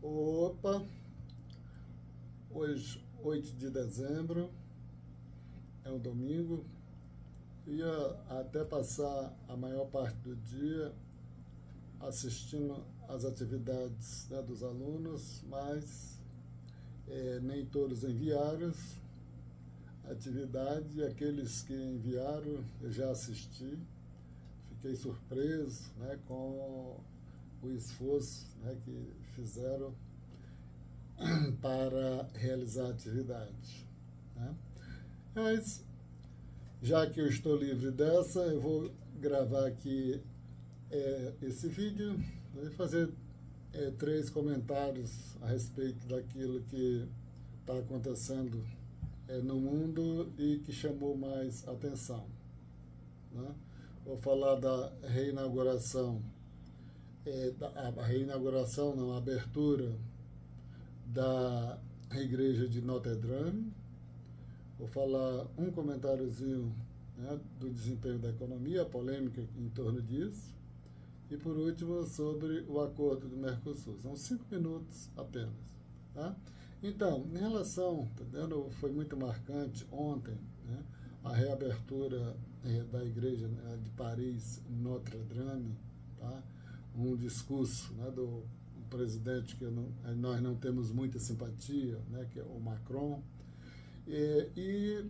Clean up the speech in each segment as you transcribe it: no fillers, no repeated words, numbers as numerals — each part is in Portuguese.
Opa, hoje, 8 de dezembro, é um domingo. Ia até passar a maior parte do dia assistindo às atividades, né, dos alunos, mas nem todos enviaram a atividade, e aqueles que enviaram eu já assisti. Fiquei surpreso, né, com o esforço, né, que fizeram para realizar a atividade, né? Mas, já que eu estou livre dessa, eu vou gravar aqui esse vídeo e fazer 3 comentários a respeito daquilo que está acontecendo no mundo e que chamou mais atenção, né? Vou falar da reinauguração, a abertura da igreja de Notre Dame. Vou falar um comentáriozinho, né, do desempenho da economia, a polêmica em torno disso. E por último, sobre o acordo do Mercosul. São 5 minutos apenas, tá? Então, em relação, tá vendo, foi muito marcante ontem, né, a reabertura da igreja, né, de Paris, Notre Dame, tá? Um discurso, né, do presidente que nós não temos muita simpatia, né, que é o Macron. E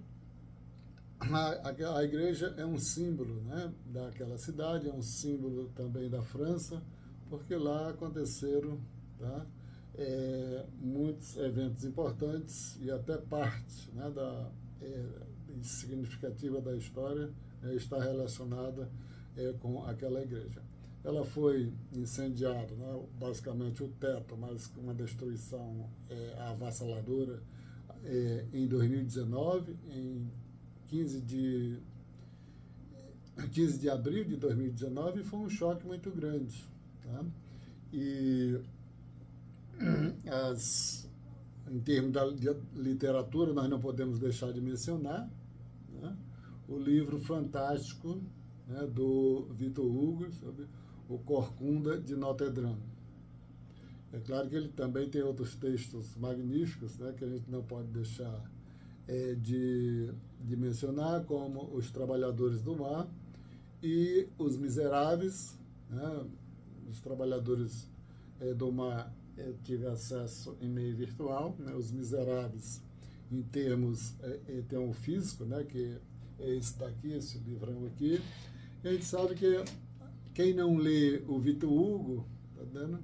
a igreja é um símbolo, né, daquela cidade, é um símbolo também da França, porque lá aconteceram, tá, muitos eventos importantes e até parte, né, significativa da história está relacionada com aquela igreja. Ela foi incendiada, né, basicamente o teto, mas com uma destruição avassaladora em 2019, em 15 de abril de 2019, foi um choque muito grande, tá? E em termos da literatura, nós não podemos deixar de mencionar, né, o livro fantástico, né, do Victor Hugo, sobre o Corcunda de Notre Dame. É claro que ele também tem outros textos magníficos, né, que a gente não pode deixar de mencionar, como Os Trabalhadores do Mar e Os Miseráveis, né? Os Trabalhadores do Mar tive acesso em meio virtual, né? Os Miseráveis, em termos tem um físico, né, que é esse daqui, esse livrão aqui. E a gente sabe que quem não lê o Victor Hugo, tá dando,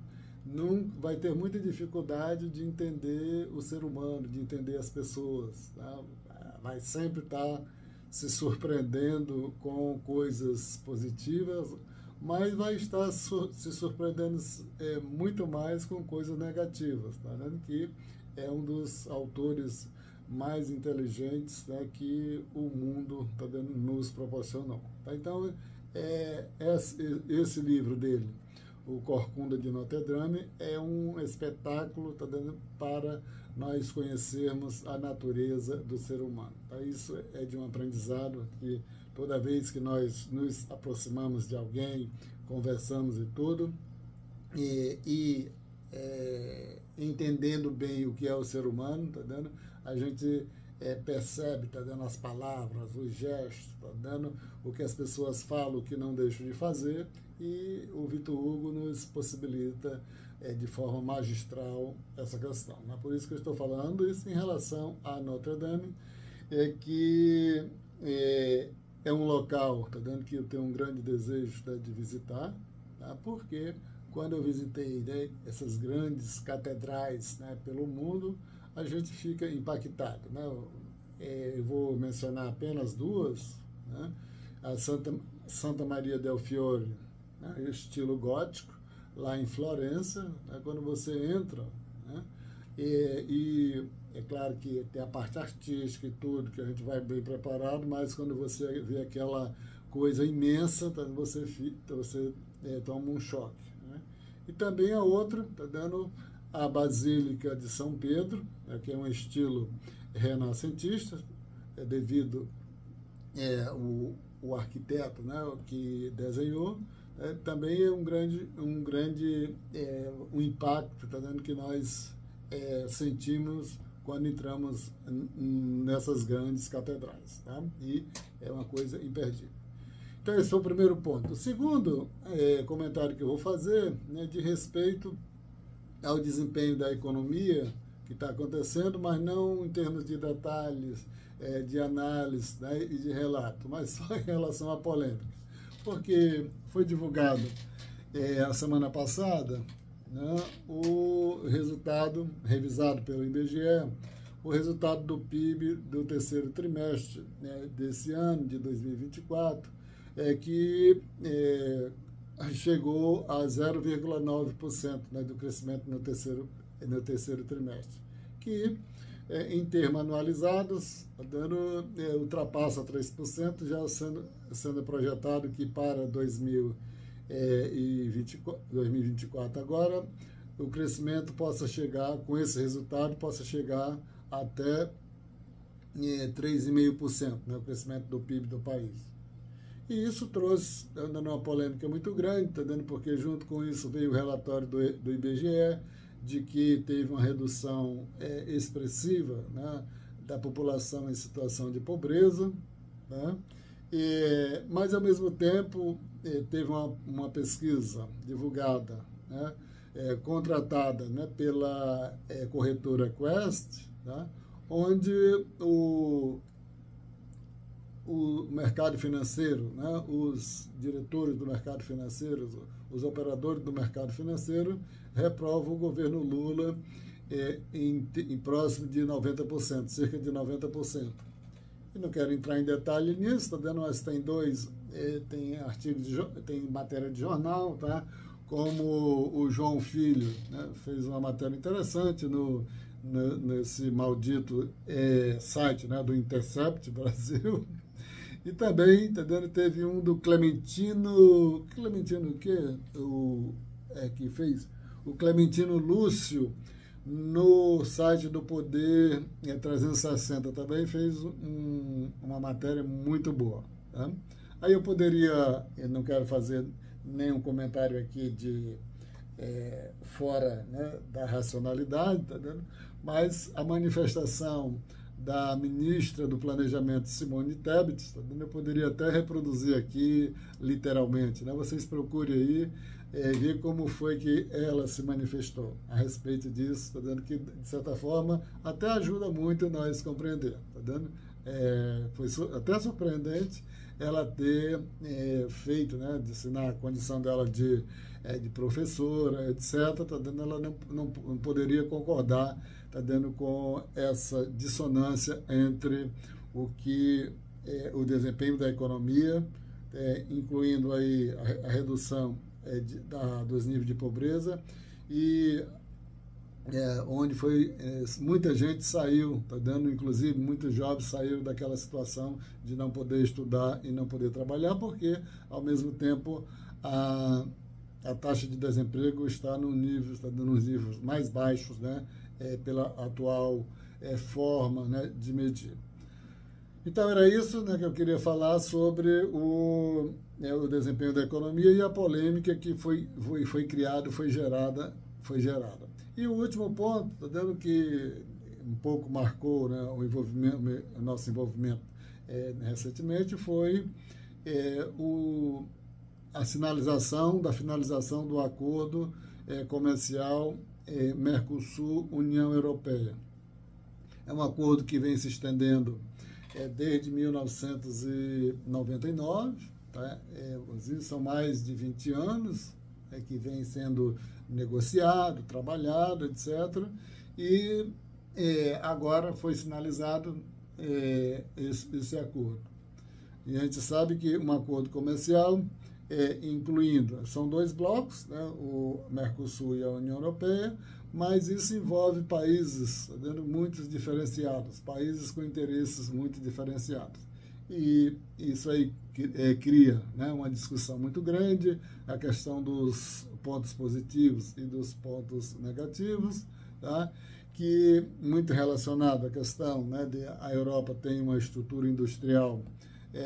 não vai ter muita dificuldade de entender o ser humano, de entender as pessoas, tá? Vai sempre estar se surpreendendo com coisas positivas, mas vai estar se surpreendendo muito mais com coisas negativas, tá vendo? Que é um dos autores mais inteligentes, né, que o mundo, tá vendo, nos proporcionou, tá? Então, esse livro dele, O Corcunda de Notre Dame, é um espetáculo, tá dando, para nós conhecermos a natureza do ser humano, tá? Isso é de um aprendizado que toda vez que nós nos aproximamos de alguém, conversamos e tudo, entendendo bem o que é o ser humano, tá dando, a gente percebe, tá dando, as palavras, os gestos, tá dando, o que as pessoas falam, o que não deixam de fazer, e o Victor Hugo nos possibilita de forma magistral essa questão, né? Por isso que eu estou falando isso em relação a Notre Dame, que é um local, tá dando, que eu tenho um grande desejo, né, de visitar, tá? Porque quando eu visitei, né, essas grandes catedrais, né, pelo mundo, a gente fica impactado, né? Eu vou mencionar apenas 2, né? A Santa Maria del Fiore, né, estilo gótico, lá em Florença, né, quando você entra, né, e é claro que tem a parte artística e tudo, que a gente vai bem preparado, mas quando você vê aquela coisa imensa, tá, você toma um choque, né? E também a outra, tá dando, a Basílica de São Pedro, né, que é um estilo renascentista, devido o arquiteto, né, que desenhou, também é um impacto, tá dando, que nós sentimos quando entramos nessas grandes catedrais, tá? E é uma coisa imperdível. Então, esse foi o primeiro ponto. O segundo comentário que eu vou fazer, né, de respeito ao desempenho da economia que está acontecendo, mas não em termos de detalhes, de análise, né, e de relato, mas só em relação à polêmica. Porque foi divulgado a semana passada, né, o resultado, revisado pelo IBGE, o resultado do PIB do terceiro trimestre, né, desse ano, de 2024, que chegou a 0,9%, né, do crescimento no terceiro trimestre, que em termos anualizados, ultrapassa 3%, já sendo projetado que para 2024 agora, o crescimento possa chegar, com esse resultado, possa chegar até 3,5%, né, o crescimento do PIB do país. E isso trouxe, dando uma polêmica muito grande, entendendo? Porque junto com isso veio o relatório do IBGE, de que teve uma redução expressiva, né, da população em situação de pobreza, né? Mas, ao mesmo tempo, teve uma pesquisa divulgada, né, contratada, né, pela corretora Quest, né, onde o mercado financeiro, né, os diretores do mercado financeiro, os operadores do mercado financeiro, reprovam o governo Lula em próximo de 90%, cerca de 90%. E não quero entrar em detalhe nisso, tá vendo? Mas tem artigos, tem matéria de jornal, tá? Como o João Filho, né, fez uma matéria interessante nesse maldito site, né, do Intercept Brasil. E também, entendendo, teve um do Clementino o quê? Que fez? O Clementino Lúcio, no site do Poder 360, também fez uma matéria muito boa. Tá? Aí eu não quero fazer nenhum comentário aqui de fora, né, da racionalidade, tá vendo? Mas a manifestação da ministra do Planejamento, Simone Tebet, tá vendo? Eu poderia até reproduzir aqui literalmente, né? Vocês procurem aí ver como foi que ela se manifestou a respeito disso, tá vendo? Que, de certa forma, até ajuda muito nós compreender, tá vendo? Foi até surpreendente ela ter feito, né, de ensinar a condição dela de professora, etc. Tá dando, ela não poderia concordar, tá dando, com essa dissonância entre o desempenho da economia, incluindo aí a redução dos níveis de pobreza, e onde muita gente saiu, tá dando, inclusive muitos jovens saíram daquela situação de não poder estudar e não poder trabalhar, porque ao mesmo tempo a taxa de desemprego está nos níveis mais baixos, né, pela atual forma, né, de medir. Então era isso, né, que eu queria falar sobre o desempenho da economia e a polêmica que foi criada, foi gerada. E o último ponto, tá dando, que um pouco marcou, né, o nosso envolvimento recentemente, foi a finalização do acordo comercial Mercosul-União Europeia. É um acordo que vem se estendendo desde 1999, tá? São mais de 20 anos que vem sendo negociado, trabalhado, etc. E agora foi sinalizado esse acordo. E a gente sabe que um acordo comercial, incluindo, são dois blocos, né, o Mercosul e a União Europeia, mas isso envolve países muito diferenciados, países com interesses muito diferenciados. E isso aí cria, né, uma discussão muito grande, a questão dos pontos positivos e dos pontos negativos, tá? Que muito relacionado à questão, né, de a Europa tem uma estrutura industrial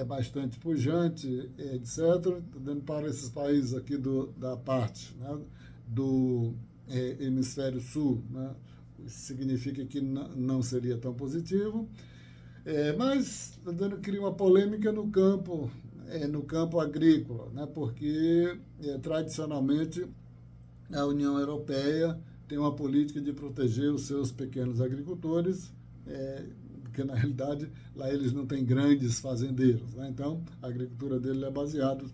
bastante pujante, etc., dando para esses países aqui da parte, né, do hemisfério sul, né, significa que não seria tão positivo, mas cria uma polêmica no campo agrícola, né, porque tradicionalmente a União Europeia tem uma política de proteger os seus pequenos agricultores, porque na realidade lá eles não têm grandes fazendeiros, né? Então a agricultura dele é baseada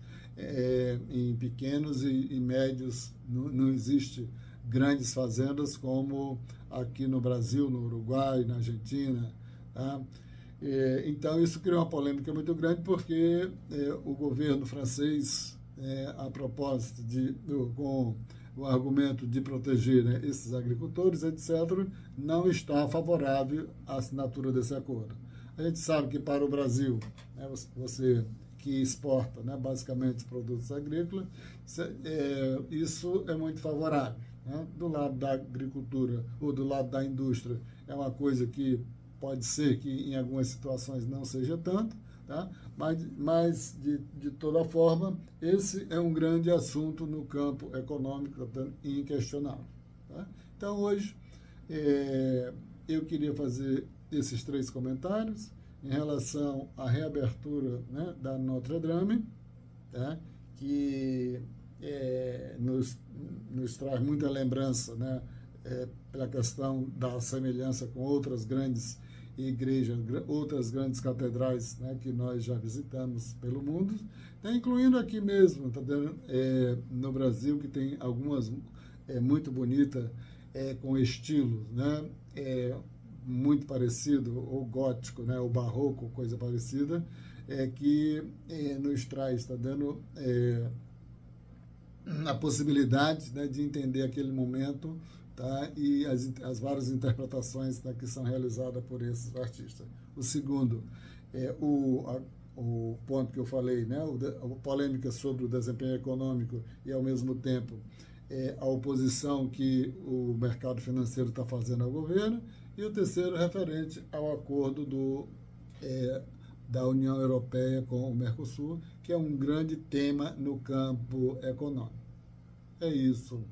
em pequenos e médios, não existe grandes fazendas como aqui no Brasil, no Uruguai, na Argentina, tá? Então isso criou uma polêmica muito grande porque o governo francês, a propósito com o argumento de proteger, né, esses agricultores, etc., não está favorável à assinatura desse acordo. A gente sabe que para o Brasil, né, você que exporta, né, basicamente produtos agrícolas, isso é muito favorável, né? Do lado da agricultura ou do lado da indústria é uma coisa que pode ser que em algumas situações não seja tanto, tá? Mas de toda forma, esse é um grande assunto no campo econômico, inquestionável. Tá? Então, hoje, eu queria fazer esses 3 comentários em relação à reabertura, né, da Notre Dame, tá? Que nos traz muita lembrança, né, pela questão da semelhança com outras grandes igrejas, outras grandes catedrais, né, que nós já visitamos pelo mundo, incluindo aqui mesmo, tá vendo? No Brasil, que tem algumas muito bonitas, com estilos, né, muito parecido, ou gótico, né, ou barroco, coisa parecida, que nos traz, tá dando a possibilidade, né, de entender aquele momento, tá? E as várias interpretações, né, que são realizadas por esses artistas. O segundo o ponto que eu falei, né, a polêmica sobre o desempenho econômico e, ao mesmo tempo, a oposição que o mercado financeiro está fazendo ao governo. E o terceiro, referente ao acordo da União Europeia com o Mercosul, que é um grande tema no campo econômico. É isso.